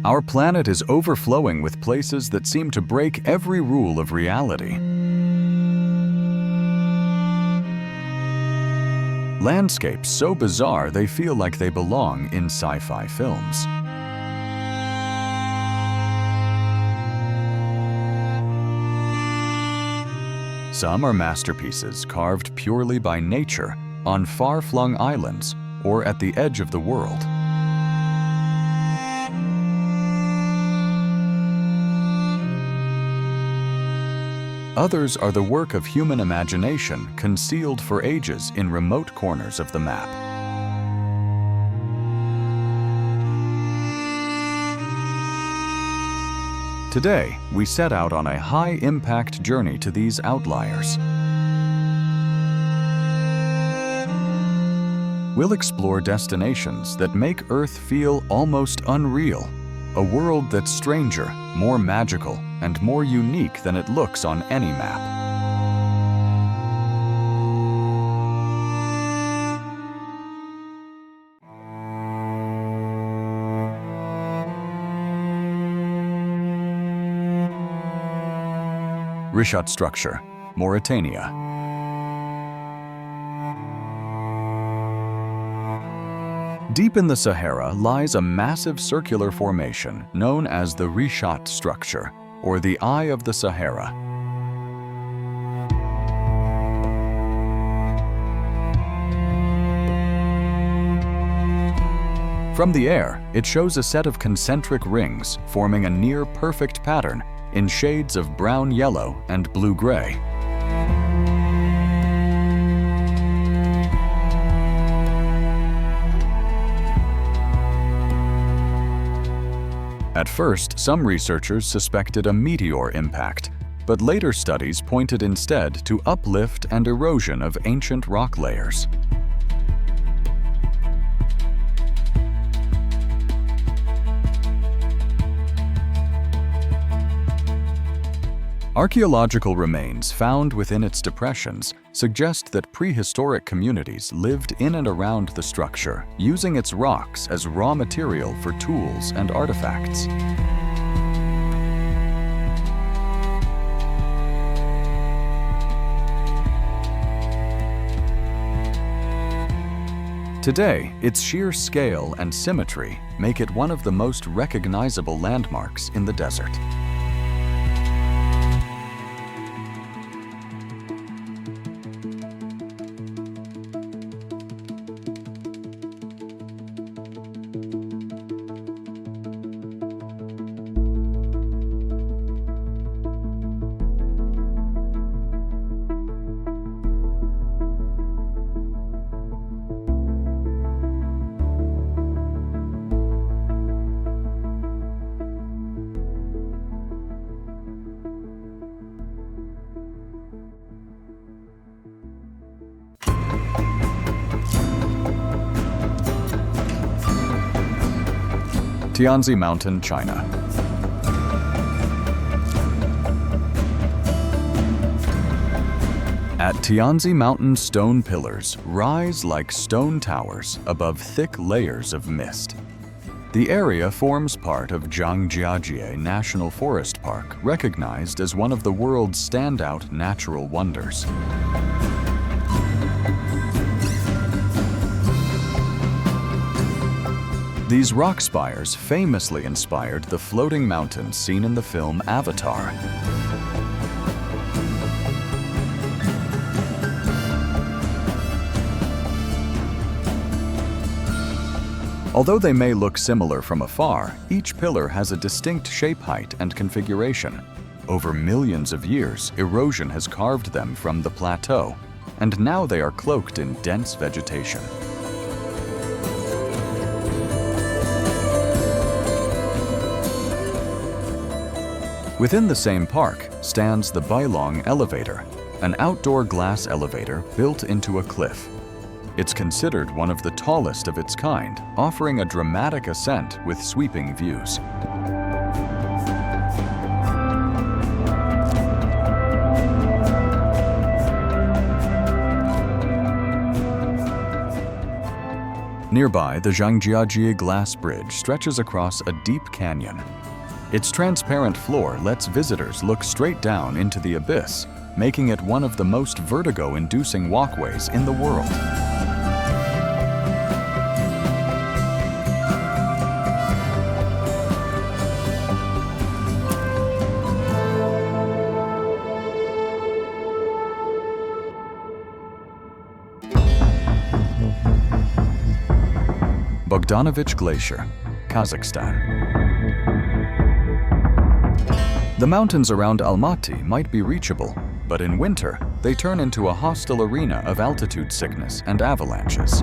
Our planet is overflowing with places that seem to break every rule of reality. Landscapes so bizarre they feel like they belong in sci-fi films. Some are masterpieces carved purely by nature on far-flung islands or at the edge of the world. Others are the work of human imagination concealed for ages in remote corners of the map. Today, we set out on a high-impact journey to these outliers. We'll explore destinations that make Earth feel almost unreal, a world that's stranger, more magical, and more unique than it looks on any map. Richat structure, Mauritania. Deep in the Sahara lies a massive circular formation known as the Richat structure, or the Eye of the Sahara. From the air, it shows a set of concentric rings forming a near-perfect pattern in shades of brown-yellow and blue-gray. At first, some researchers suspected a meteor impact, but later studies pointed instead to uplift and erosion of ancient rock layers. Archaeological remains found within its depressions suggest that prehistoric communities lived in and around the structure, using its rocks as raw material for tools and artifacts. Today, its sheer scale and symmetry make it one of the most recognizable landmarks in the desert. Tianzi Mountain, China. At Tianzi Mountain, stone pillars rise like stone towers above thick layers of mist. The area forms part of Zhangjiajie National Forest Park, recognized as one of the world's standout natural wonders. These rock spires famously inspired the floating mountains seen in the film Avatar. Although they may look similar from afar, each pillar has a distinct shape, height, and configuration. Over millions of years, erosion has carved them from the plateau, and now they are cloaked in dense vegetation. Within the same park stands the Bailong Elevator, an outdoor glass elevator built into a cliff. It's considered one of the tallest of its kind, offering a dramatic ascent with sweeping views. Nearby, the Zhangjiajie Glass Bridge stretches across a deep canyon. Its transparent floor lets visitors look straight down into the abyss, making it one of the most vertigo-inducing walkways in the world. Bogdanovich Glacier, Kazakhstan. The mountains around Almaty might be reachable, but in winter, they turn into a hostile arena of altitude sickness and avalanches.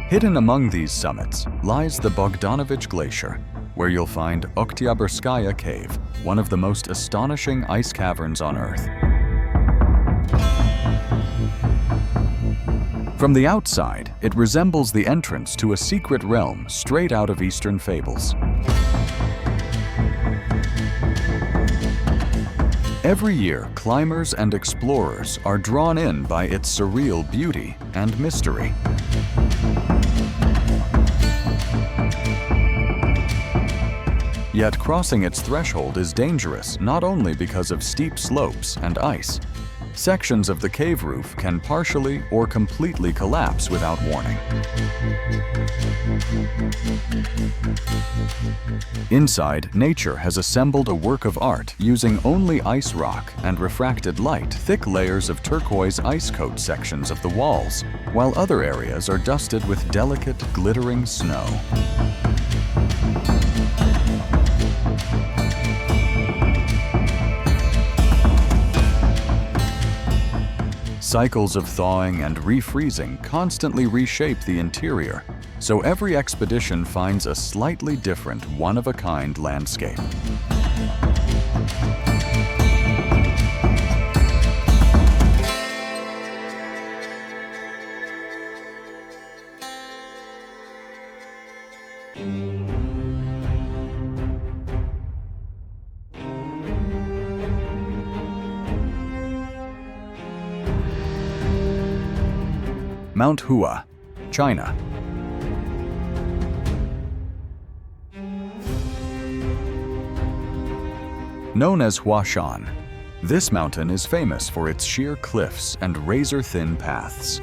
Hidden among these summits lies the Bogdanovich Glacier, where you'll find Oktyabrskaya Cave, one of the most astonishing ice caverns on Earth. From the outside, it resembles the entrance to a secret realm straight out of Eastern fables. Every year, climbers and explorers are drawn in by its surreal beauty and mystery. Yet crossing its threshold is dangerous not only because of steep slopes and ice. Sections of the cave roof can partially or completely collapse without warning. Inside, nature has assembled a work of art using only ice rock and refracted light, thick layers of turquoise ice coat sections of the walls, while other areas are dusted with delicate, glittering snow. Cycles of thawing and refreezing constantly reshape the interior, so every expedition finds a slightly different, one-of-a-kind landscape. Mount Hua, China. Known as Huashan, this mountain is famous for its sheer cliffs and razor-thin paths.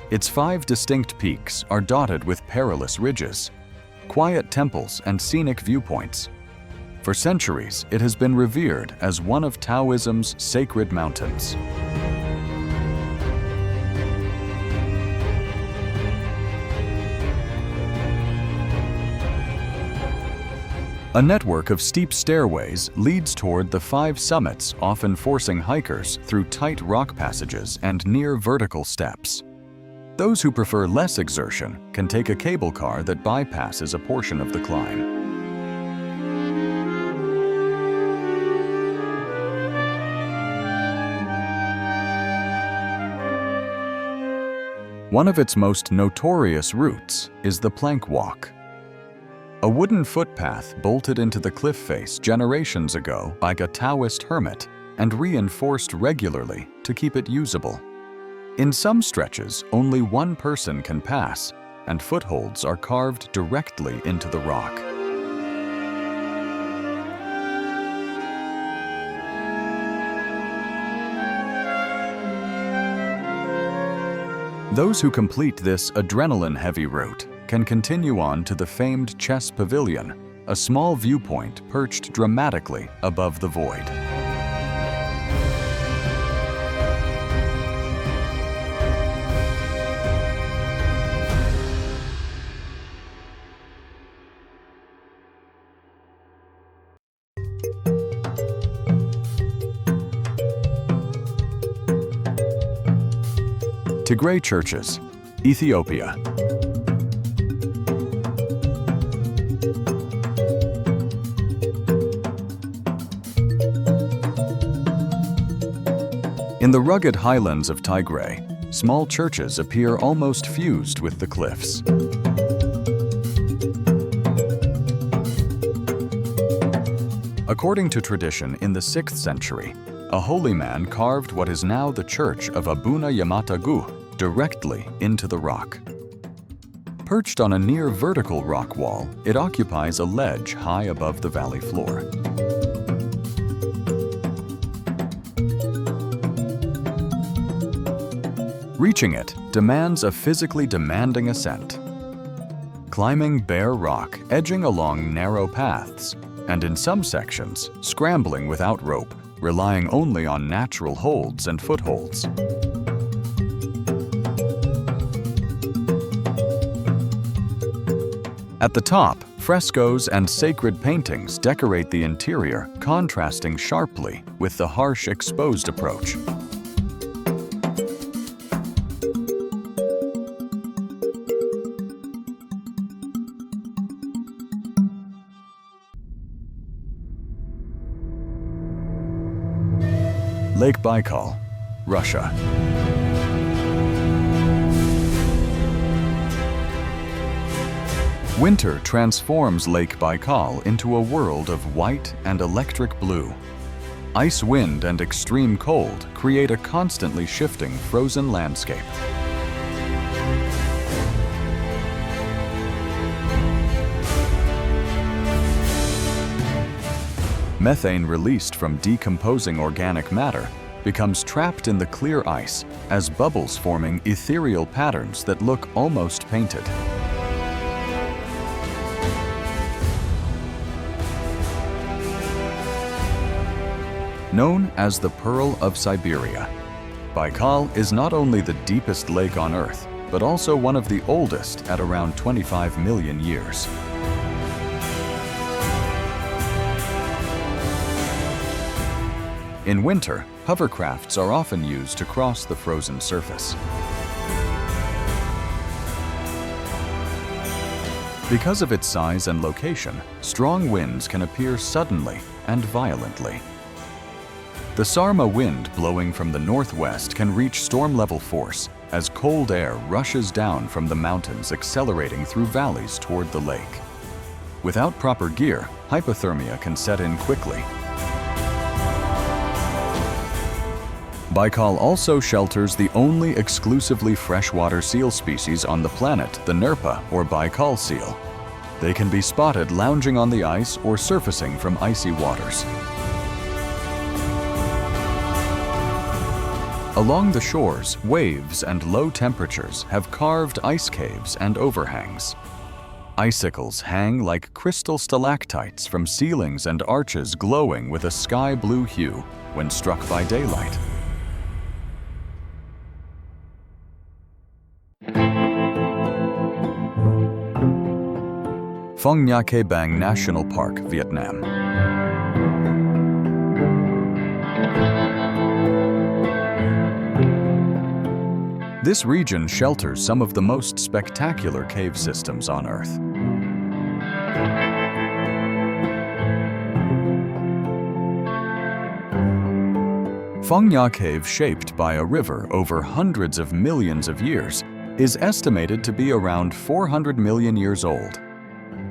Its 5 distinct peaks are dotted with perilous ridges, quiet temples, and scenic viewpoints. For centuries, it has been revered as one of Taoism's sacred mountains. A network of steep stairways leads toward the 5 summits, often forcing hikers through tight rock passages and near vertical steps. Those who prefer less exertion can take a cable car that bypasses a portion of the climb. One of its most notorious routes is the plank walk, a wooden footpath bolted into the cliff face generations ago by a Taoist hermit and reinforced regularly to keep it usable. In some stretches, only one person can pass, and footholds are carved directly into the rock. Those who complete this adrenaline-heavy route can continue on to the famed Chess Pavilion, a small viewpoint perched dramatically above the void. Tigray churches, Ethiopia. In the rugged highlands of Tigray, small churches appear almost fused with the cliffs. According to tradition, in the 6th century, a holy man carved what is now the church of Abuna Yamata-gu directly into the rock. Perched on a near vertical rock wall, it occupies a ledge high above the valley floor. Reaching it demands a physically demanding ascent. Climbing bare rock, edging along narrow paths, and in some sections, scrambling without rope, relying only on natural holds and footholds. At the top, frescoes and sacred paintings decorate the interior, contrasting sharply with the harsh exposed approach. Lake Baikal, Russia. Winter transforms Lake Baikal into a world of white and electric blue. Ice wind and extreme cold create a constantly shifting frozen landscape. Methane released from decomposing organic matter becomes trapped in the clear ice as bubbles forming ethereal patterns that look almost painted. Known as the Pearl of Siberia, Baikal is not only the deepest lake on Earth, but also one of the oldest at around 25 million years. In winter, hovercrafts are often used to cross the frozen surface. Because of its size and location, strong winds can appear suddenly and violently. The Sarma wind blowing from the northwest can reach storm-level force as cold air rushes down from the mountains, accelerating through valleys toward the lake. Without proper gear, hypothermia can set in quickly. Baikal also shelters the only exclusively freshwater seal species on the planet, the Nerpa or Baikal seal. They can be spotted lounging on the ice or surfacing from icy waters. Along the shores, waves and low temperatures have carved ice caves and overhangs. Icicles hang like crystal stalactites from ceilings and arches glowing with a sky blue hue when struck by daylight. Phong Nha Ke Bang National Park, Vietnam. This region shelters some of the most spectacular cave systems on Earth. Phong Nha Cave, shaped by a river over hundreds of millions of years, is estimated to be around 400 million years old,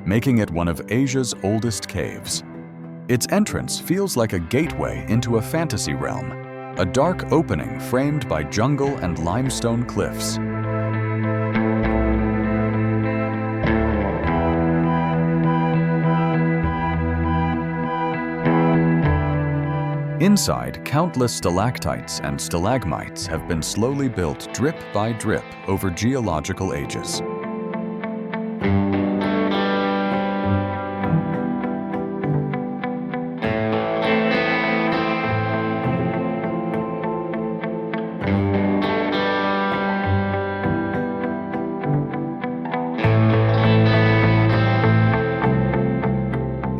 making it one of Asia's oldest caves. Its entrance feels like a gateway into a fantasy realm, a dark opening framed by jungle and limestone cliffs. Inside, countless stalactites and stalagmites have been slowly built drip by drip over geological ages.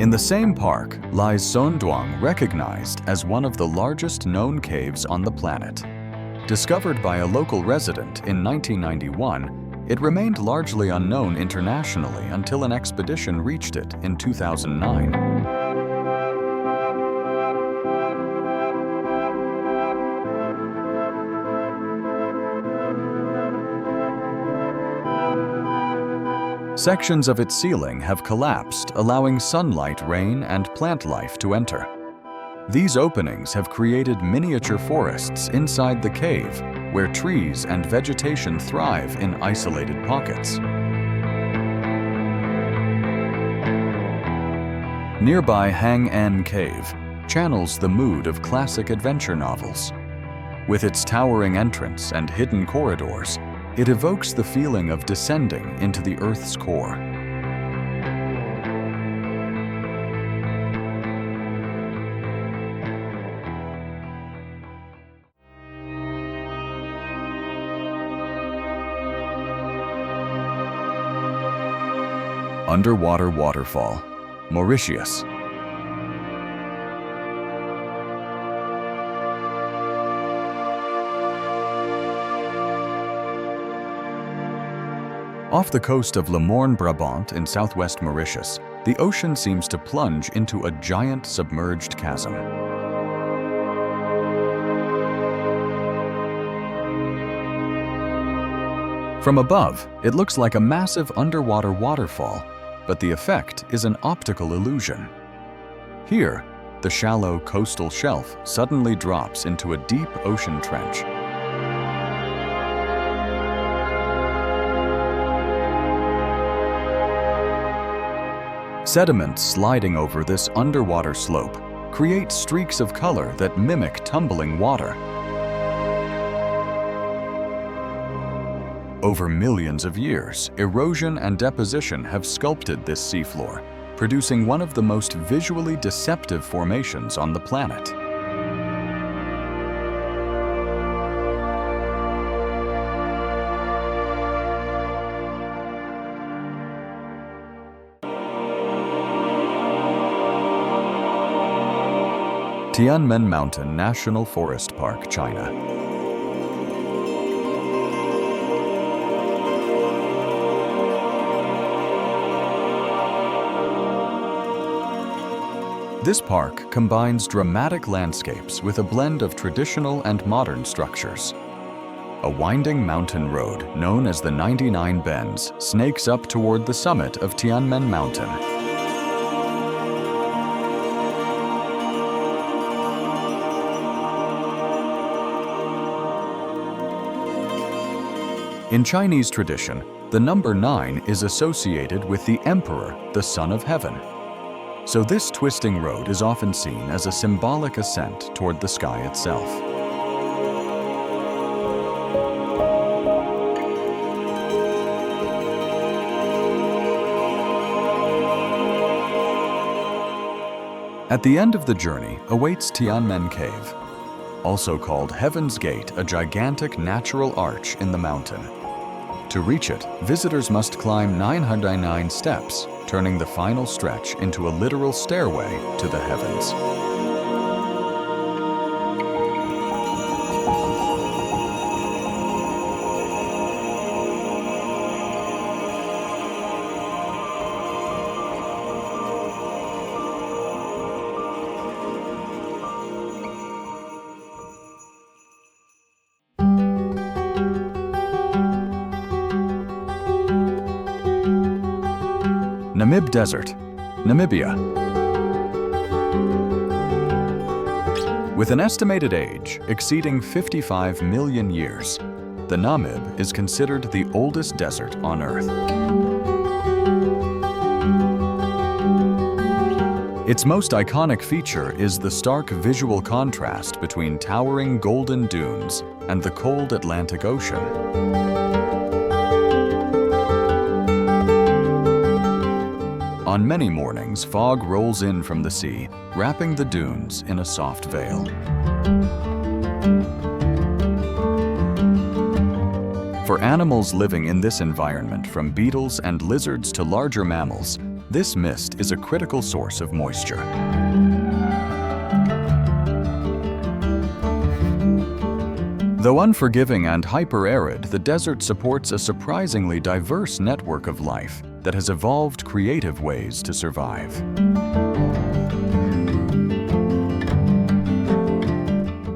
In the same park lies Son Doong, recognized as one of the largest known caves on the planet. Discovered by a local resident in 1991, it remained largely unknown internationally until an expedition reached it in 2009. Sections of its ceiling have collapsed, allowing sunlight, rain, and plant life to enter. These openings have created miniature forests inside the cave, where trees and vegetation thrive in isolated pockets. Nearby Hang-En Cave channels the mood of classic adventure novels. With its towering entrance and hidden corridors, it evokes the feeling of descending into the Earth's core. Underwater waterfall, Mauritius. Off the coast of Le Morne-Brabant in southwest Mauritius, the ocean seems to plunge into a giant submerged chasm. From above, it looks like a massive underwater waterfall, but the effect is an optical illusion. Here, the shallow coastal shelf suddenly drops into a deep ocean trench. Sediments sliding over this underwater slope create streaks of color that mimic tumbling water. Over millions of years, erosion and deposition have sculpted this seafloor, producing one of the most visually deceptive formations on the planet. Tianmen Mountain National Forest Park, China. This park combines dramatic landscapes with a blend of traditional and modern structures. A winding mountain road known as the 99 Bends snakes up toward the summit of Tianmen Mountain. In Chinese tradition, the number 9 is associated with the Emperor, the Son of Heaven. So this twisting road is often seen as a symbolic ascent toward the sky itself. At the end of the journey awaits Tianmen Cave, also called Heaven's Gate, a gigantic natural arch in the mountain. To reach it, visitors must climb 909 steps, turning the final stretch into a literal stairway to the heavens. Namib Desert, Namibia. With an estimated age exceeding 55 million years, the Namib is considered the oldest desert on Earth. Its most iconic feature is the stark visual contrast between towering golden dunes and the cold Atlantic Ocean. On many mornings, fog rolls in from the sea, wrapping the dunes in a soft veil. For animals living in this environment, from beetles and lizards to larger mammals, this mist is a critical source of moisture. Though unforgiving and hyper-arid, the desert supports a surprisingly diverse network of life that has evolved creative ways to survive.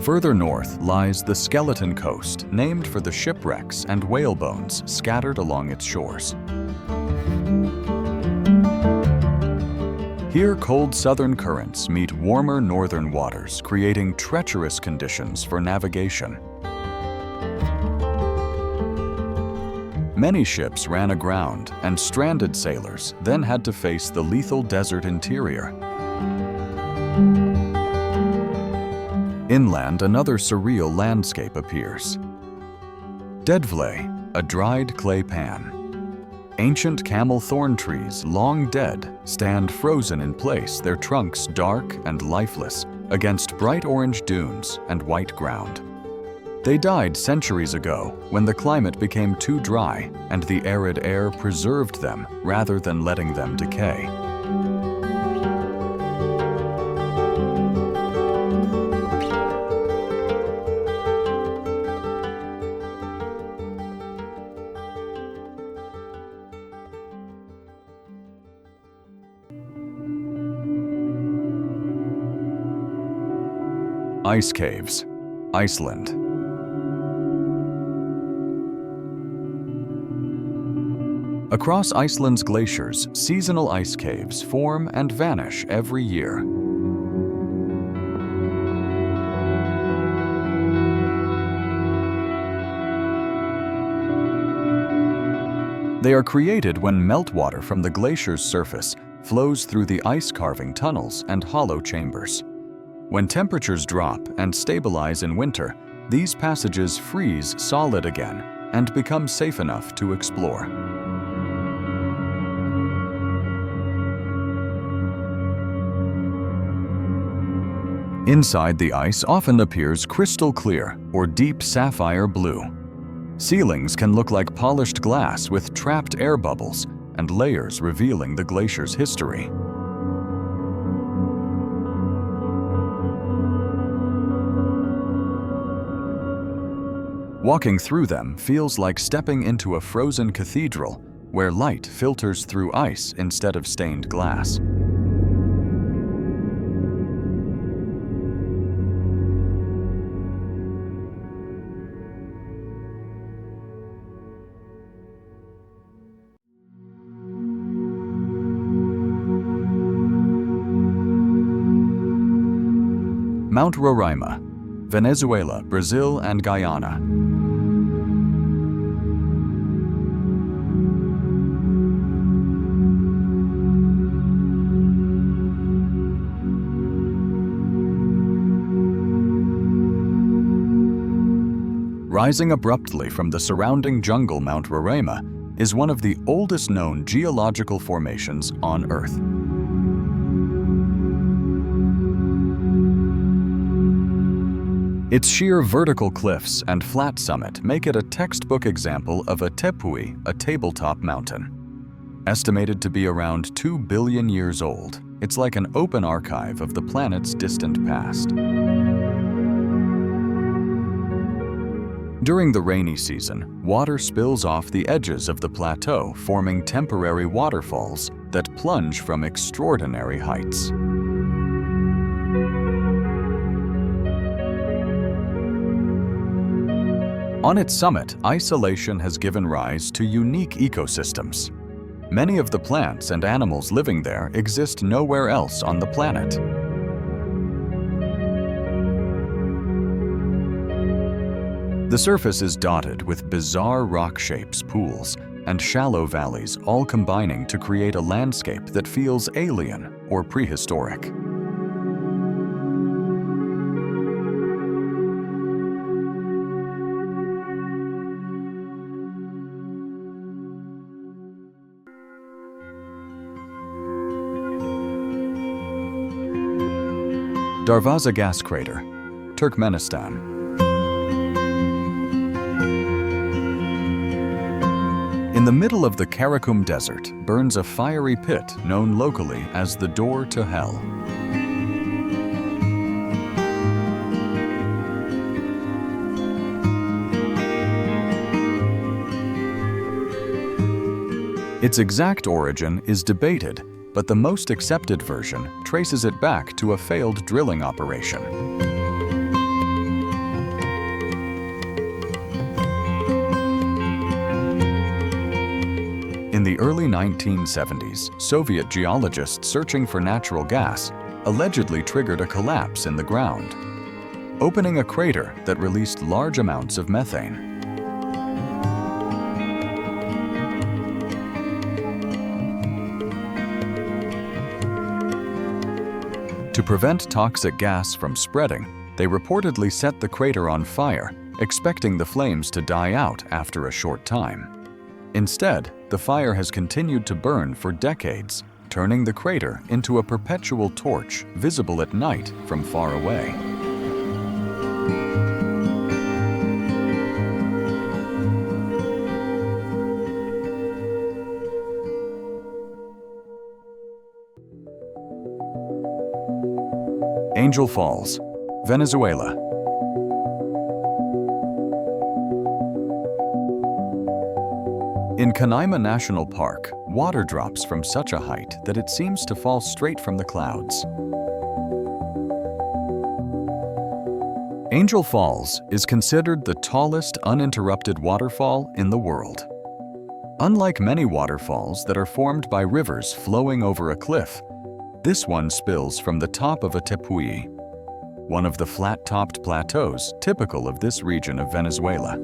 Further north lies the Skeleton Coast, named for the shipwrecks and whale bones scattered along its shores. Here, cold southern currents meet warmer northern waters, creating treacherous conditions for navigation. Many ships ran aground, and stranded sailors then had to face the lethal desert interior. Inland, another surreal landscape appears. Deadvley, a dried clay pan. Ancient camel thorn trees, long dead, stand frozen in place, their trunks dark and lifeless against bright orange dunes and white ground. They died centuries ago when the climate became too dry and the arid air preserved them rather than letting them decay. Ice caves, Iceland. Across Iceland's glaciers, seasonal ice caves form and vanish every year. They are created when meltwater from the glacier's surface flows through the ice-carving tunnels and hollow chambers. When temperatures drop and stabilize in winter, these passages freeze solid again and become safe enough to explore. Inside, the ice often appears crystal clear or deep sapphire blue. Ceilings can look like polished glass with trapped air bubbles and layers revealing the glacier's history. Walking through them feels like stepping into a frozen cathedral where light filters through ice instead of stained glass. Mount Roraima, Venezuela, Brazil, and Guyana. Rising abruptly from the surrounding jungle, Mount Roraima is one of the oldest known geological formations on Earth. Its sheer vertical cliffs and flat summit make it a textbook example of a tepui, a tabletop mountain. Estimated to be around 2 billion years old, it's like an open archive of the planet's distant past. During the rainy season, water spills off the edges of the plateau, forming temporary waterfalls that plunge from extraordinary heights. On its summit, isolation has given rise to unique ecosystems. Many of the plants and animals living there exist nowhere else on the planet. The surface is dotted with bizarre rock shapes, pools, and shallow valleys, all combining to create a landscape that feels alien or prehistoric. Darvaza gas crater, Turkmenistan. In the middle of the Karakum Desert burns a fiery pit known locally as the Door to Hell. Its exact origin is debated, but the most accepted version traces it back to a failed drilling operation. In In the early 1970s, Soviet geologists searching for natural gas allegedly triggered a collapse in the ground, opening a crater that released large amounts of methane. To prevent toxic gas from spreading, they reportedly set the crater on fire, expecting the flames to die out after a short time. Instead, the fire has continued to burn for decades, turning the crater into a perpetual torch visible at night from far away. Angel Falls, Venezuela. In Canaima National Park, water drops from such a height that it seems to fall straight from the clouds. Angel Falls is considered the tallest uninterrupted waterfall in the world. Unlike many waterfalls that are formed by rivers flowing over a cliff, this one spills from the top of a tepuy, one of the flat-topped plateaus typical of this region of Venezuela.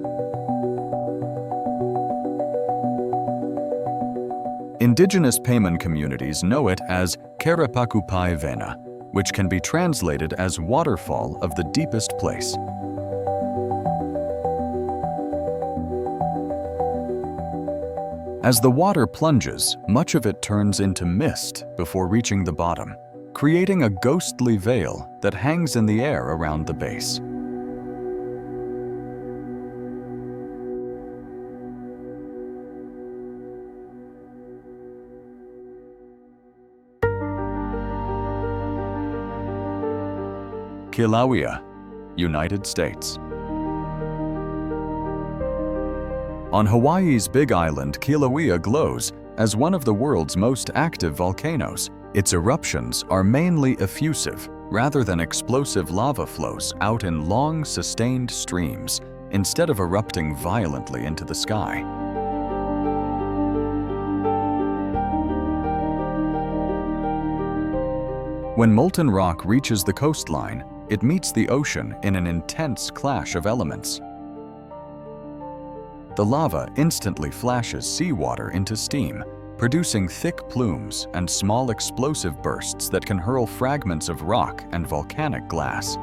Indigenous Payman communities know it as Carapacupay Vena, which can be translated as waterfall of the deepest place. As the water plunges, much of it turns into mist before reaching the bottom, creating a ghostly veil that hangs in the air around the base. Kilauea, United States. On Hawaii's Big Island, Kilauea glows as one of the world's most active volcanoes. Its eruptions are mainly effusive, rather than explosive lava flows out in long, sustained streams, instead of erupting violently into the sky. When molten rock reaches the coastline, it meets the ocean in an intense clash of elements. The lava instantly flashes seawater into steam, producing thick plumes and small explosive bursts that can hurl fragments of rock and volcanic glass.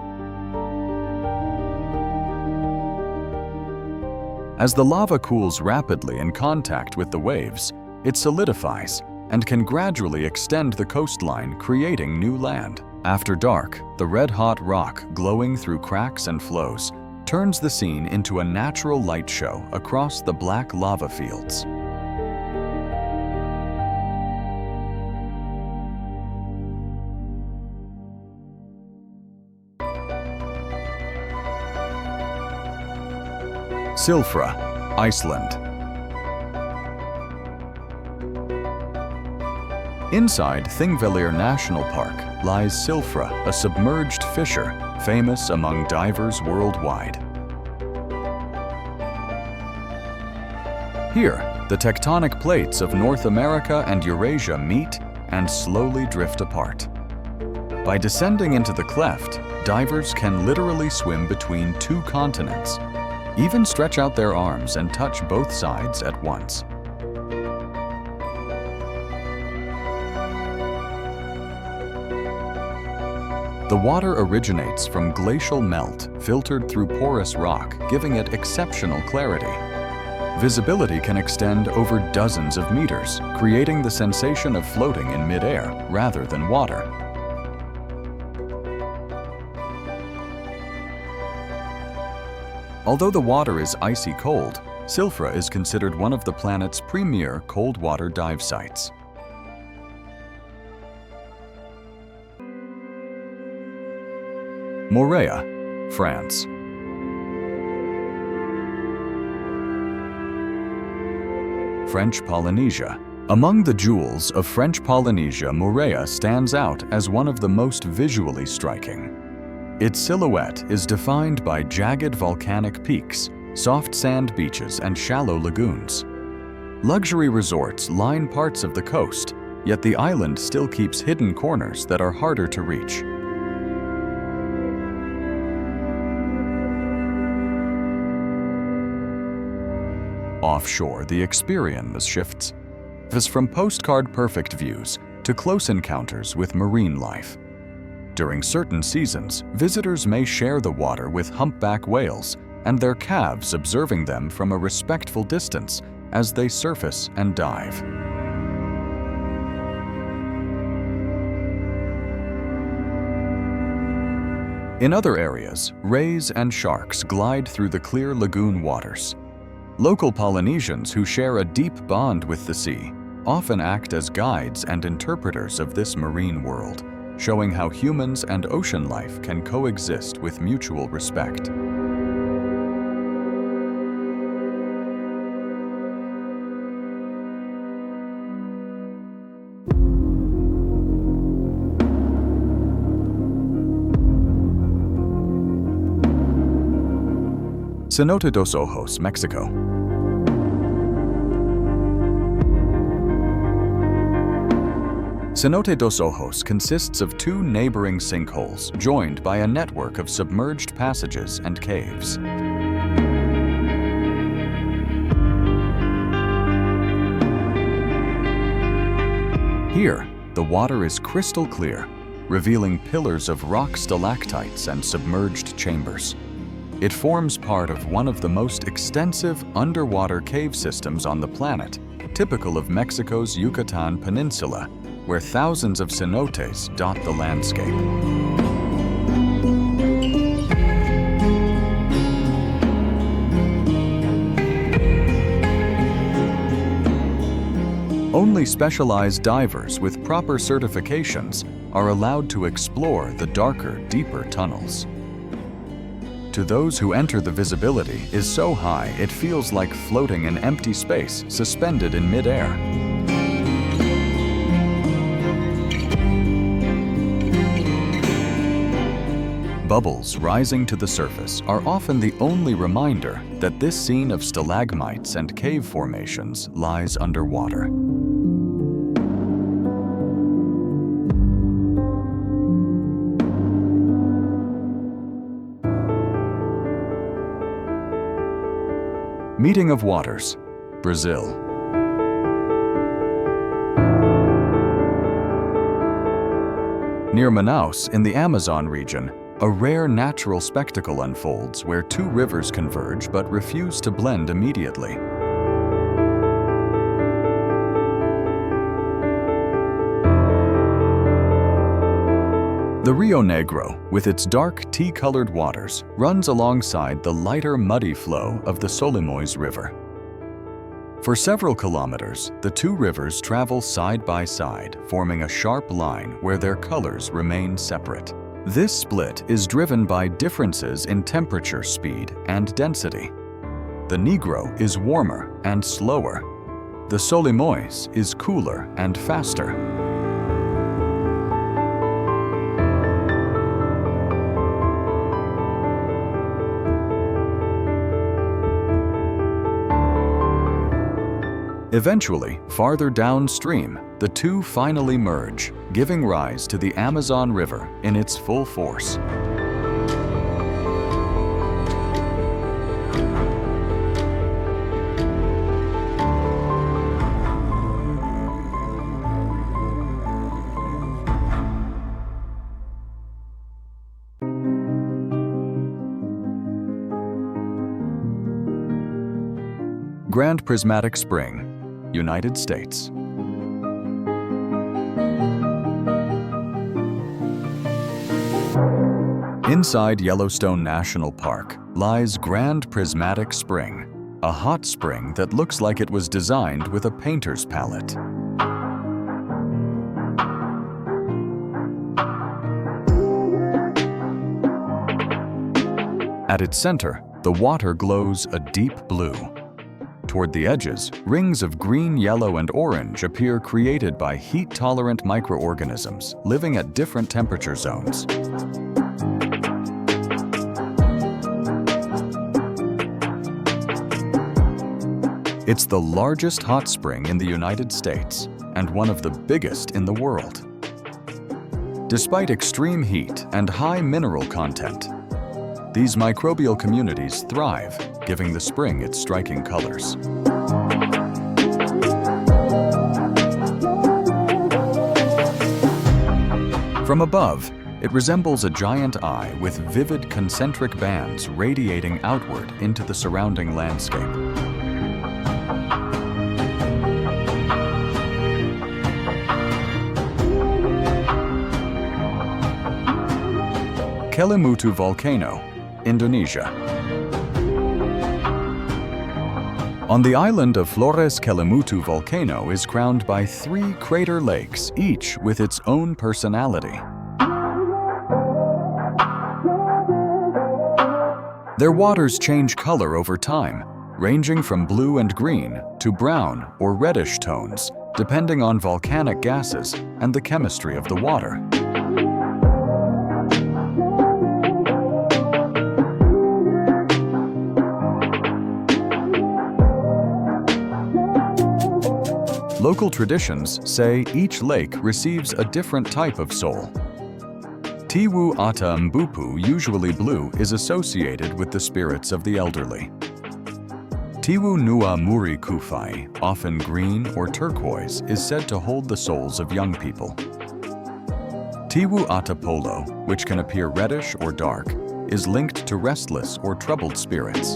As the lava cools rapidly in contact with the waves, it solidifies and can gradually extend the coastline, creating new land. After dark, the red-hot rock glowing through cracks and flows turns the scene into a natural light show across the black lava fields. Silfra, Iceland. Inside Thingvellir National Park lies Silfra, a submerged fissure famous among divers worldwide. Here, the tectonic plates of North America and Eurasia meet and slowly drift apart. By descending into the cleft, divers can literally swim between two continents, even stretch out their arms and touch both sides at once. The water originates from glacial melt filtered through porous rock, giving it exceptional clarity. Visibility can extend over dozens of meters, creating the sensation of floating in midair rather than water. Although the water is icy cold, Silfra is considered one of the planet's premier cold water dive sites. Moorea, France. French Polynesia. Among the jewels of French Polynesia, Moorea stands out as one of the most visually striking. Its silhouette is defined by jagged volcanic peaks, soft sand beaches, and shallow lagoons. Luxury resorts line parts of the coast, yet the island still keeps hidden corners that are harder to reach. Offshore, the experience shifts from postcard-perfect views to close encounters with marine life. During certain seasons, visitors may share the water with humpback whales and their calves, observing them from a respectful distance as they surface and dive. In other areas, rays and sharks glide through the clear lagoon waters. Local Polynesians who share a deep bond with the sea often act as guides and interpreters of this marine world, showing how humans and ocean life can coexist with mutual respect. Cenote dos Ojos, Mexico. Cenote dos Ojos consists of two neighboring sinkholes joined by a network of submerged passages and caves. Here, the water is crystal clear, revealing pillars of rock stalactites and submerged chambers. It forms part of one of the most extensive underwater cave systems on the planet, typical of Mexico's Yucatan Peninsula, where thousands of cenotes dot the landscape. Only specialized divers with proper certifications are allowed to explore the darker, deeper tunnels. To those who enter, the visibility is so high it feels like floating in empty space, suspended in midair. Bubbles rising to the surface are often the only reminder that this scene of stalagmites and cave formations lies underwater. Meeting of Waters, Brazil. Near Manaus, in the Amazon region, a rare natural spectacle unfolds where two rivers converge but refuse to blend immediately. The Rio Negro, with its dark tea-colored waters, runs alongside the lighter muddy flow of the Solimões River. For several kilometers, the two rivers travel side by side, forming a sharp line where their colors remain separate. This split is driven by differences in temperature, speed, and density. The Negro is warmer and slower. The Solimões is cooler and faster. Eventually, farther downstream, the two finally merge, giving rise to the Amazon River in its full force. Grand Prismatic Spring, United States. Inside Yellowstone National Park lies Grand Prismatic Spring, a hot spring that looks like it was designed with a painter's palette. At its center, the water glows a deep blue. Toward the edges, rings of green, yellow, and orange appear, created by heat-tolerant microorganisms living at different temperature zones. It's the largest hot spring in the United States and one of the biggest in the world. Despite extreme heat and high mineral content, these microbial communities thrive, giving the spring its striking colors. From above, it resembles a giant eye with vivid concentric bands radiating outward into the surrounding landscape. Kelimutu Volcano, Indonesia. On the island of Flores, Kelimutu Volcano is crowned by 3 crater lakes, each with its own personality. Their waters change color over time, ranging from blue and green to brown or reddish tones, depending on volcanic gases and the chemistry of the water. Local traditions say each lake receives a different type of soul. Tiwu Ata Mbupu, usually blue, is associated with the spirits of the elderly. Tiwu Nua Muri Kufai, often green or turquoise, is said to hold the souls of young people. Tiwu Ata Polo, which can appear reddish or dark, is linked to restless or troubled spirits.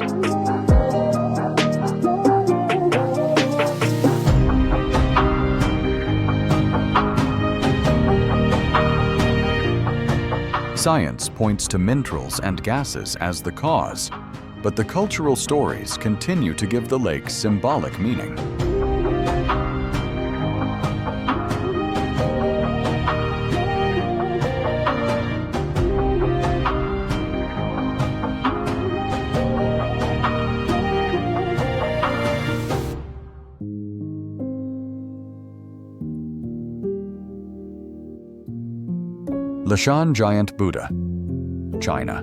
Science points to minerals and gases as the cause, but the cultural stories continue to give the lake symbolic meaning. Leshan Giant Buddha, China.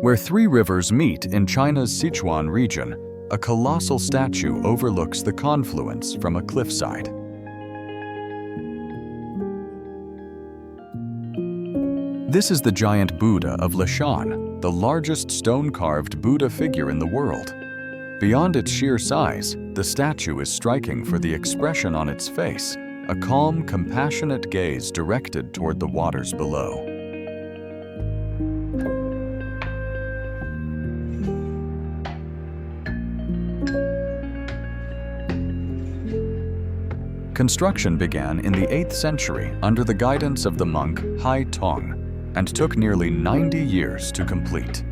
Where 3 rivers meet in China's Sichuan region, a colossal statue overlooks the confluence from a cliffside. This is the giant Buddha of Leshan, the largest stone-carved Buddha figure in the world. Beyond its sheer size, the statue is striking for the expression on its face, a calm, compassionate gaze directed toward the waters below. Construction began in the 8th century under the guidance of the monk Hai Tong and took nearly 90 years to complete.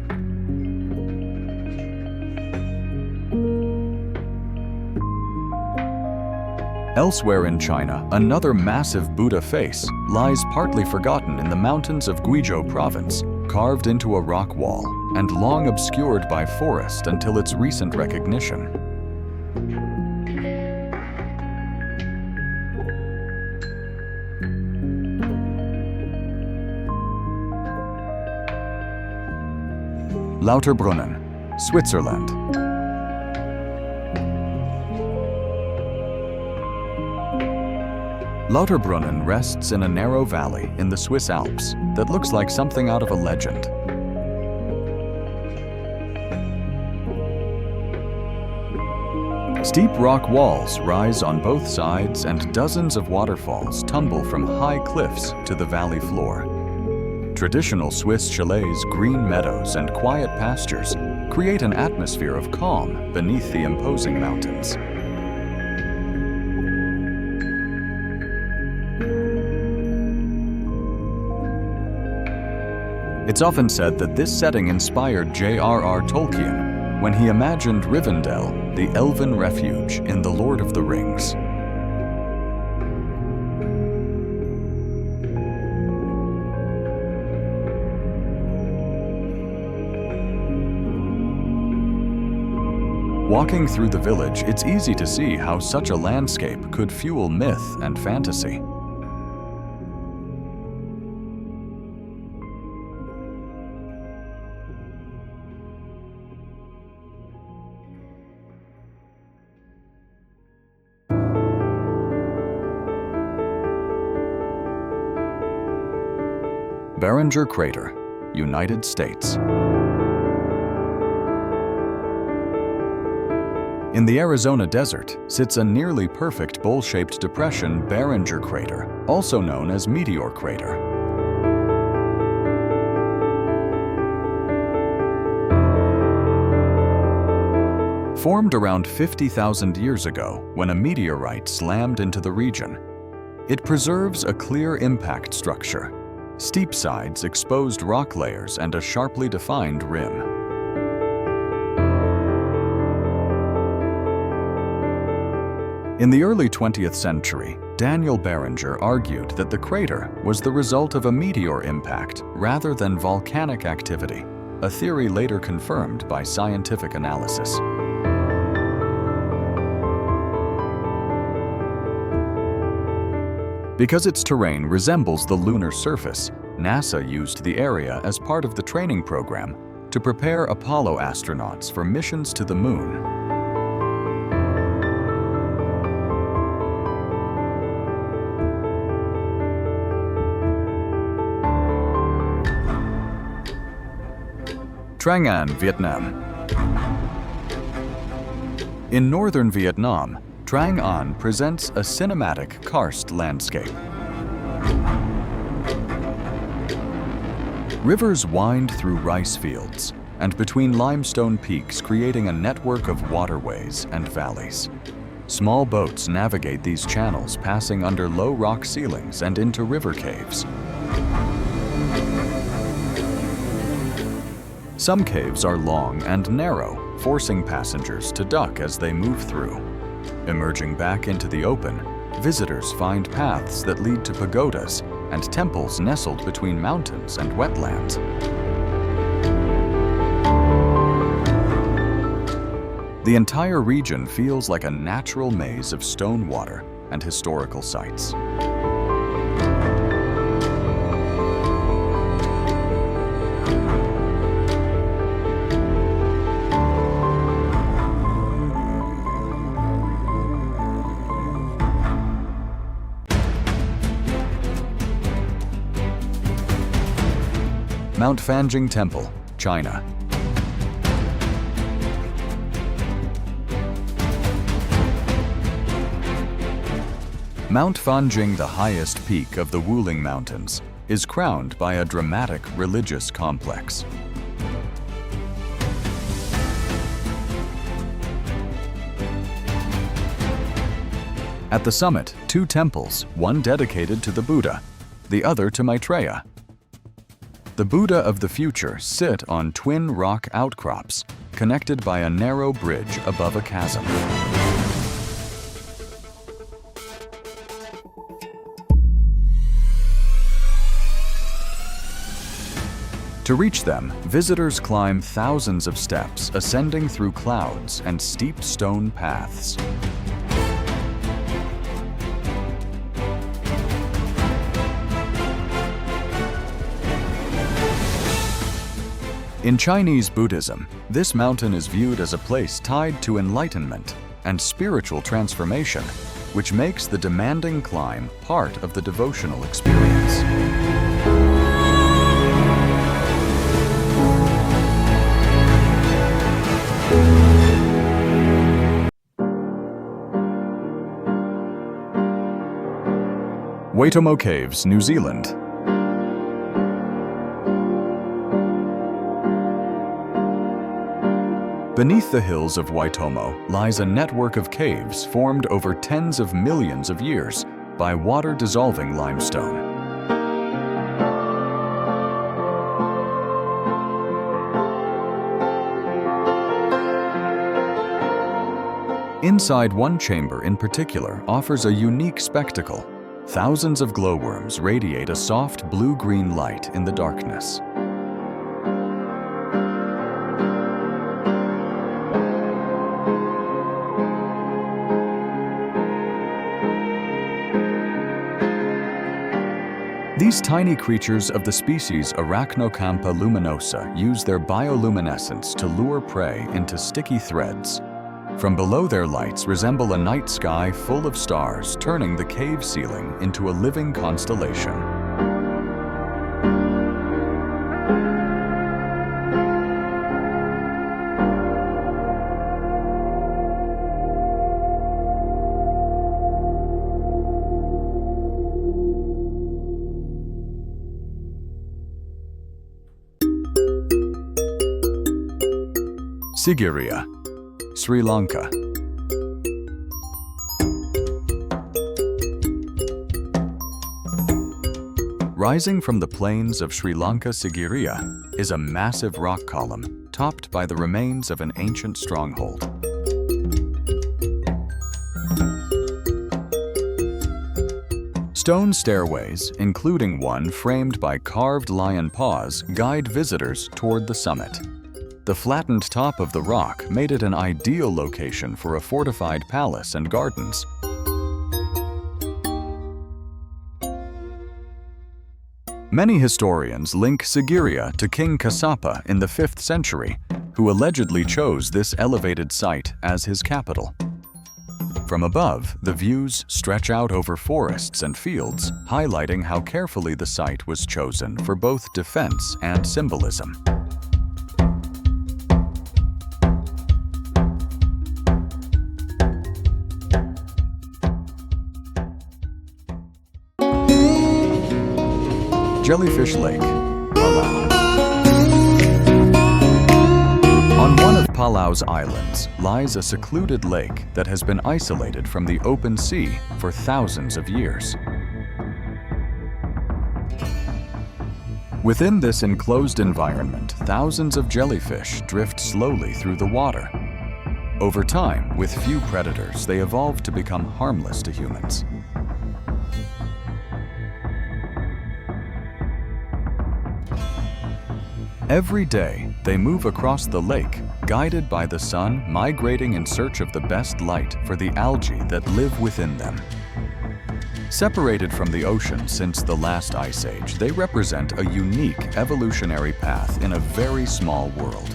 Elsewhere in China, another massive Buddha face lies partly forgotten in the mountains of Guizhou province, carved into a rock wall and long obscured by forest until its recent recognition. Lauterbrunnen, Switzerland. Lauterbrunnen rests in a narrow valley in the Swiss Alps that looks like something out of a legend. Steep rock walls rise on both sides and dozens of waterfalls tumble from high cliffs to the valley floor. Traditional Swiss chalets, green meadows, and quiet pastures create an atmosphere of calm beneath the imposing mountains. It's often said that this setting inspired J.R.R. Tolkien when he imagined Rivendell, the elven refuge in The Lord of the Rings. Walking through the village, it's easy to see how such a landscape could fuel myth and fantasy. Barringer Crater, United States. In the Arizona desert sits a nearly perfect bowl-shaped depression, Barringer Crater, also known as Meteor Crater. Formed around 50,000 years ago when a meteorite slammed into the region, it preserves a clear impact structure, steep sides, exposed rock layers, and a sharply defined rim. In the early 20th century, Daniel Barringer argued that the crater was the result of a meteor impact rather than volcanic activity, a theory later confirmed by scientific analysis. Because its terrain resembles the lunar surface, NASA used the area as part of the training program to prepare Apollo astronauts for missions to the Moon. Trang An, Vietnam. In northern Vietnam, Trang An presents a cinematic karst landscape. Rivers wind through rice fields and between limestone peaks, creating a network of waterways and valleys. Small boats navigate these channels, passing under low rock ceilings and into river caves. Some caves are long and narrow, forcing passengers to duck as they move through. Emerging back into the open, visitors find paths that lead to pagodas and temples nestled between mountains and wetlands. The entire region feels like a natural maze of stone water and historical sites. Mount Fanjing Temple, China. Mount Fanjing, the highest peak of the Wuling Mountains, is crowned by a dramatic religious complex. At the summit, two temples, one dedicated to the Buddha, the other to Maitreya. The Buddha of the future sit on twin rock outcrops, connected by a narrow bridge above a chasm. To reach them, visitors climb thousands of steps, ascending through clouds and steep stone paths. In Chinese Buddhism, this mountain is viewed as a place tied to enlightenment and spiritual transformation, which makes the demanding climb part of the devotional experience. Waitomo Caves, New Zealand. Beneath the hills of Waitomo lies a network of caves formed over tens of millions of years by water-dissolving limestone. Inside one chamber in particular offers a unique spectacle. Thousands of glowworms radiate a soft blue-green light in the darkness. These tiny creatures of the species Arachnocampa luminosa use their bioluminescence to lure prey into sticky threads. From below, their lights resemble a night sky full of stars, turning the cave ceiling into a living constellation. Sigiriya, Sri Lanka. Rising from the plains of Sri Lanka, Sigiriya is a massive rock column topped by the remains of an ancient stronghold. Stone stairways, including one framed by carved lion paws, guide visitors toward the summit. The flattened top of the rock made it an ideal location for a fortified palace and gardens. Many historians link Sigiriya to King Kassapa in the 5th century, who allegedly chose this elevated site as his capital. From above, the views stretch out over forests and fields, highlighting how carefully the site was chosen for both defense and symbolism. Jellyfish Lake, Palau. On one of Palau's islands lies a secluded lake that has been isolated from the open sea for thousands of years. Within this enclosed environment, thousands of jellyfish drift slowly through the water. Over time, with few predators, they evolved to become harmless to humans. Every day, they move across the lake, guided by the sun, migrating in search of the best light for the algae that live within them. Separated from the ocean since the last ice age, they represent a unique evolutionary path in a very small world.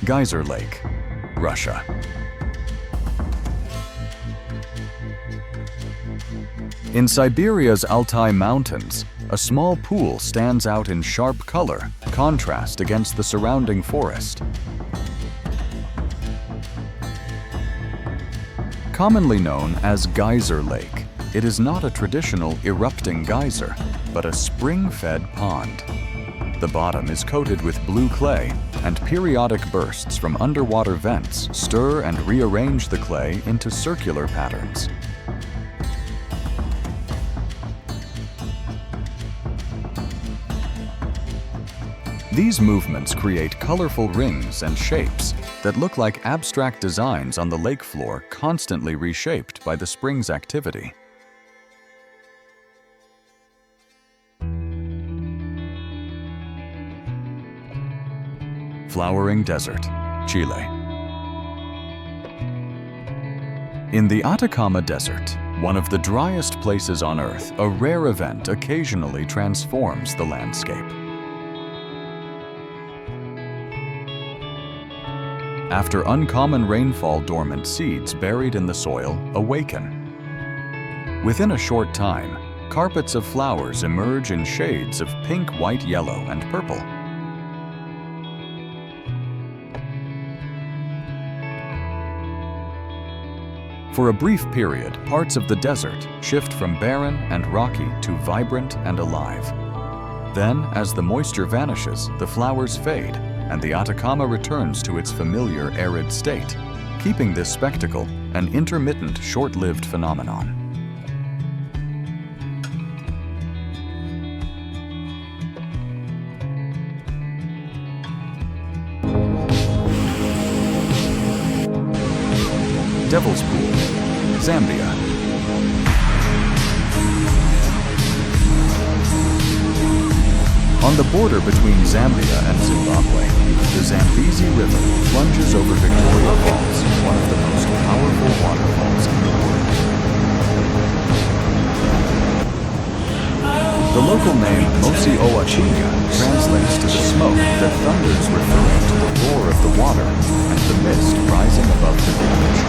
Geyser Lake, Russia. In Siberia's Altai Mountains, a small pool stands out in sharp color, contrast against the surrounding forest. Commonly known as Geyser Lake, it is not a traditional erupting geyser, but a spring-fed pond. The bottom is coated with blue clay, and periodic bursts from underwater vents stir and rearrange the clay into circular patterns. These movements create colorful rings and shapes that look like abstract designs on the lake floor, constantly reshaped by the spring's activity. Flowering Desert, Chile. In the Atacama Desert, one of the driest places on Earth, a rare event occasionally transforms the landscape. After uncommon rainfall, dormant seeds buried in the soil awaken. Within a short time, carpets of flowers emerge in shades of pink, white, yellow, and purple. For a brief period, parts of the desert shift from barren and rocky to vibrant and alive. Then, as the moisture vanishes, the flowers fade, and the Atacama returns to its familiar arid state, keeping this spectacle an intermittent, short-lived phenomenon. Devil's Pool, Zambia. On the border between Zambia and Zimbabwe, the Zambezi River plunges over Victoria Falls, one of the most powerful waterfalls in the world. The local name Mosi Oachinga translates to the smoke that thunders, referring to the roar of the water and the mist rising above the village.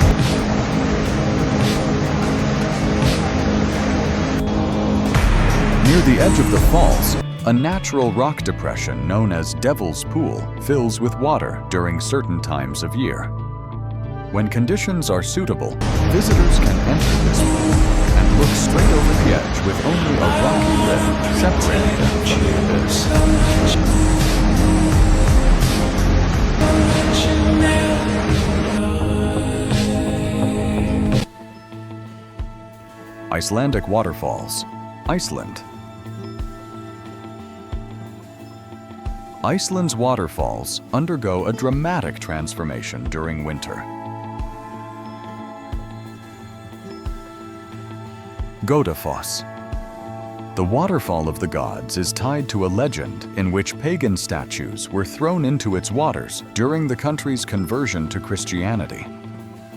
Near the edge of the falls, a natural rock depression known as Devil's Pool fills with water during certain times of year. When conditions are suitable, visitors can enter this pool and look straight over the edge with only a rocky lip separating them from the abyss. Icelandic waterfalls, Iceland. Iceland's waterfalls undergo a dramatic transformation during winter. Godafoss. The waterfall of the gods is tied to a legend in which pagan statues were thrown into its waters during the country's conversion to Christianity.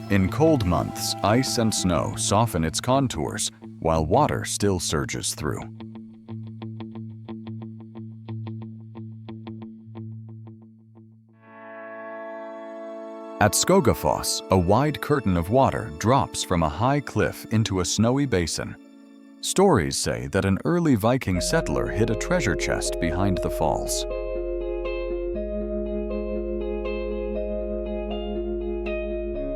In cold months, ice and snow soften its contours, while water still surges through. At Skogafoss, a wide curtain of water drops from a high cliff into a snowy basin. Stories say that an early Viking settler hid a treasure chest behind the falls.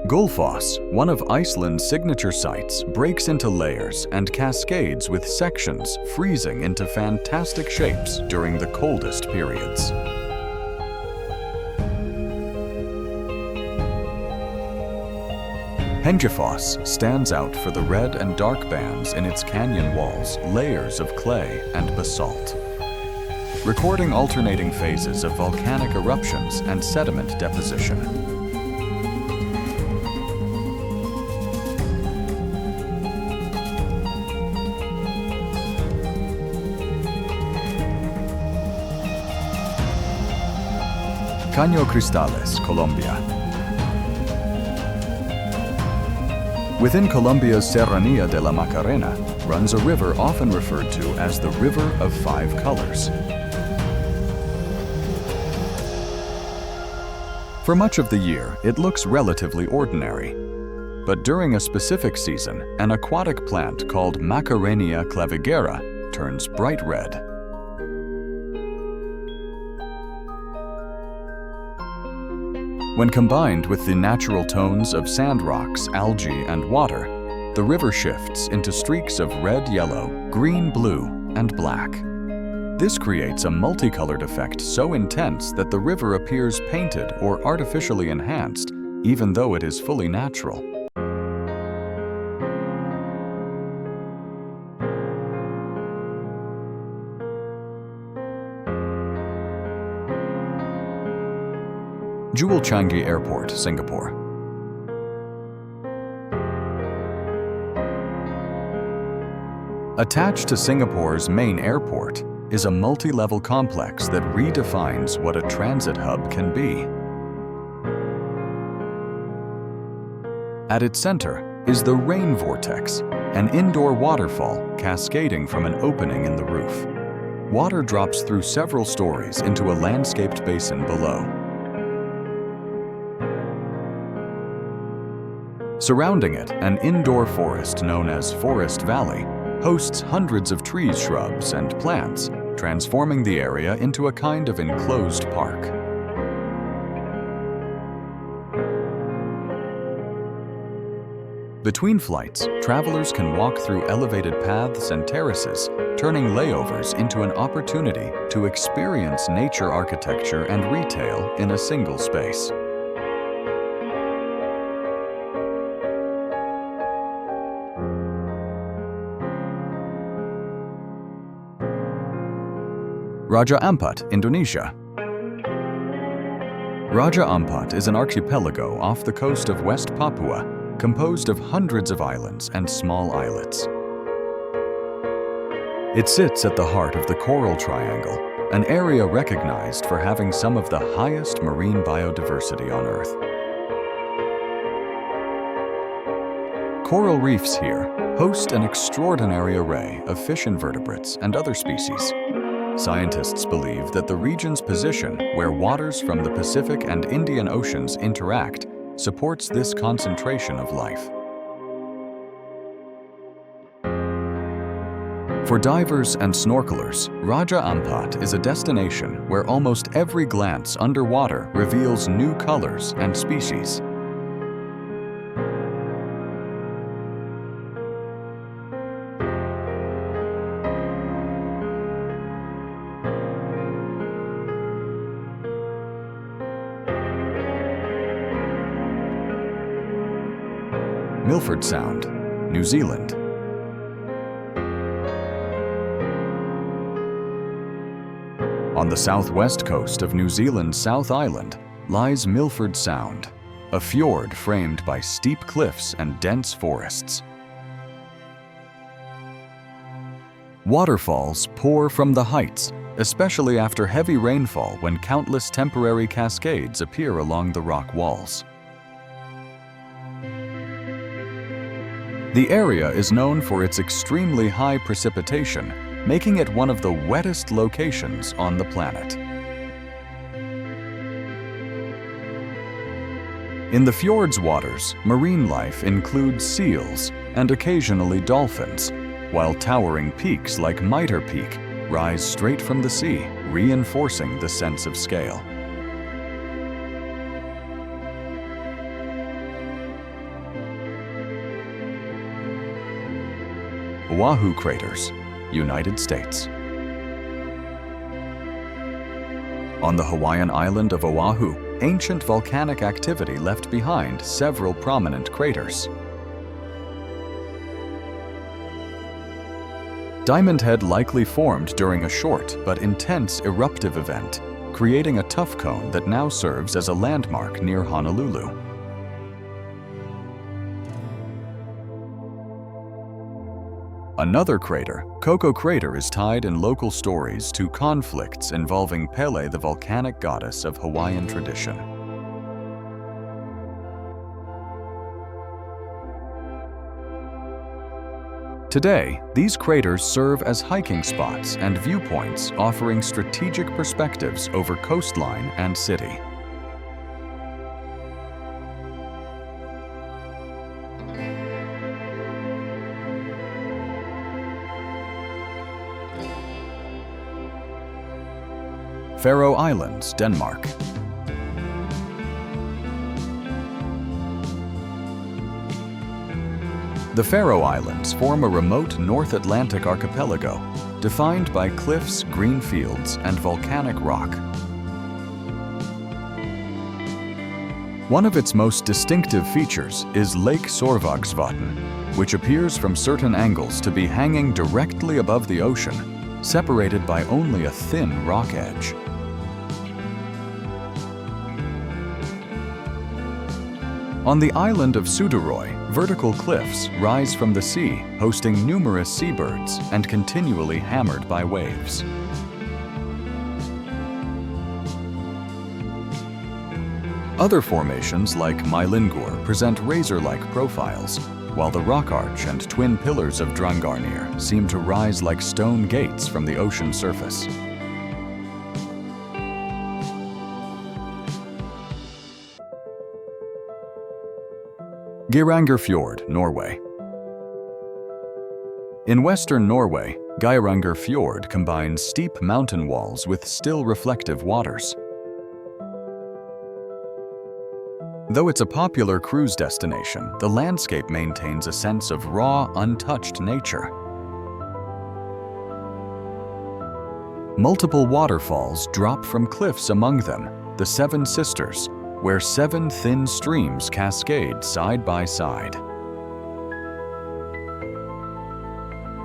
Gullfoss, one of Iceland's signature sites, breaks into layers and cascades with sections freezing into fantastic shapes during the coldest periods. Hengifoss stands out for the red and dark bands in its canyon walls, layers of clay and basalt, recording alternating phases of volcanic eruptions and sediment deposition. Caño Cristales, Colombia. Within Colombia's Serranía de la Macarena runs a river often referred to as the River of Five Colors. For much of the year, it looks relatively ordinary. But during a specific season, an aquatic plant called Macarenia clavigera turns bright red. When combined with the natural tones of sand rocks, algae, and water, the river shifts into streaks of red, yellow, green, blue, and black. This creates a multicolored effect so intense that the river appears painted or artificially enhanced, even though it is fully natural. Jewel Changi Airport, Singapore. Attached to Singapore's main airport is a multi-level complex that redefines what a transit hub can be. At its center is the Rain Vortex, an indoor waterfall cascading from an opening in the roof. Water drops through several stories into a landscaped basin below. Surrounding it, an indoor forest known as Forest Valley hosts hundreds of trees, shrubs, and plants, transforming the area into a kind of enclosed park. Between flights, travelers can walk through elevated paths and terraces, turning layovers into an opportunity to experience nature architecture and retail in a single space. Raja Ampat, Indonesia. Raja Ampat is an archipelago off the coast of West Papua, composed of hundreds of islands and small islets. It sits at the heart of the Coral Triangle, an area recognized for having some of the highest marine biodiversity on Earth. Coral reefs here host an extraordinary array of fish invertebrates and other species. Scientists believe that the region's position, where waters from the Pacific and Indian Oceans interact, supports this concentration of life. For divers and snorkelers, Raja Ampat is a destination where almost every glance underwater reveals new colors and species. Milford Sound, New Zealand. On the southwest coast of New Zealand's South Island lies Milford Sound, a fjord framed by steep cliffs and dense forests. Waterfalls pour from the heights, especially after heavy rainfall when countless temporary cascades appear along the rock walls. The area is known for its extremely high precipitation, making it one of the wettest locations on the planet. In the fjord's waters, marine life includes seals and occasionally dolphins, while towering peaks like Mitre Peak rise straight from the sea, reinforcing the sense of scale. Oahu Craters, United States. On the Hawaiian island of Oahu, ancient volcanic activity left behind several prominent craters. Diamond Head likely formed during a short but intense eruptive event, creating a tuff cone that now serves as a landmark near Honolulu. Another crater, Koko Crater, is tied in local stories to conflicts involving Pele, the volcanic goddess of Hawaiian tradition. Today, these craters serve as hiking spots and viewpoints, offering strategic perspectives over coastline and city. Faroe Islands, Denmark. The Faroe Islands form a remote North Atlantic archipelago, defined by cliffs, green fields, and volcanic rock. One of its most distinctive features is Lake Sorvagsvatn, which appears from certain angles to be hanging directly above the ocean, separated by only a thin rock edge. On the island of Suðuroy, vertical cliffs rise from the sea, hosting numerous seabirds and continually hammered by waves. Other formations like Myllingur present razor-like profiles, while the rock arch and twin pillars of Drangarnir seem to rise like stone gates from the ocean surface. Geiranger Fjord, Norway. In western Norway, Geiranger Fjord combines steep mountain walls with still reflective waters. Though it's a popular cruise destination, the landscape maintains a sense of raw, untouched nature. Multiple waterfalls drop from cliffs, among them the Seven Sisters, where 7 thin streams cascade side by side.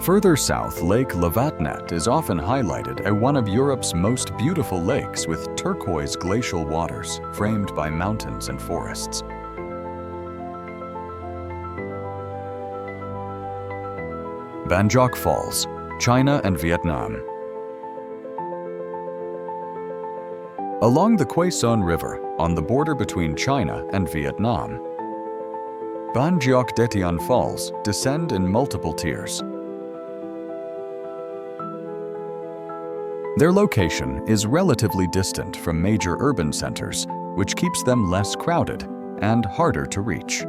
Further south, Lake Lavatnet is often highlighted as one of Europe's most beautiful lakes, with turquoise glacial waters framed by mountains and forests. Ban Giok Falls, China and Vietnam. Along the Quai Son River, on the border between China and Vietnam, Ban Giok Detian Falls descend in multiple tiers. Their location is relatively distant from major urban centers, which keeps them less crowded and harder to reach.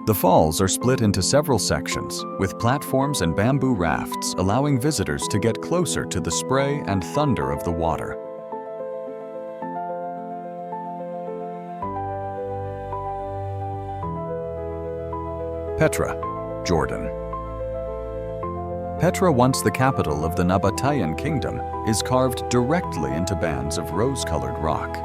The falls are split into several sections, with platforms and bamboo rafts allowing visitors to get closer to the spray and thunder of the water. Petra, Jordan. Petra, once the capital of the Nabatean kingdom, is carved directly into bands of rose-colored rock.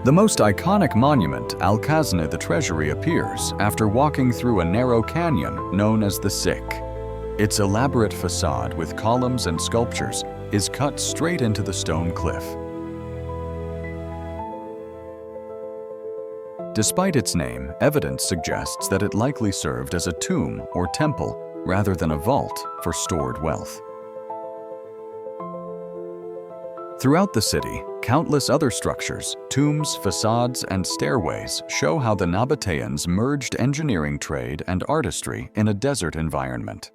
The most iconic monument, Al-Khazna the Treasury, appears after walking through a narrow canyon known as the Siq. Its elaborate facade with columns and sculptures is cut straight into the stone cliff. Despite its name, evidence suggests that it likely served as a tomb or temple rather than a vault for stored wealth. Throughout the city, countless other structures, tombs, facades, and stairways show how the Nabateans merged engineering trade and artistry in a desert environment.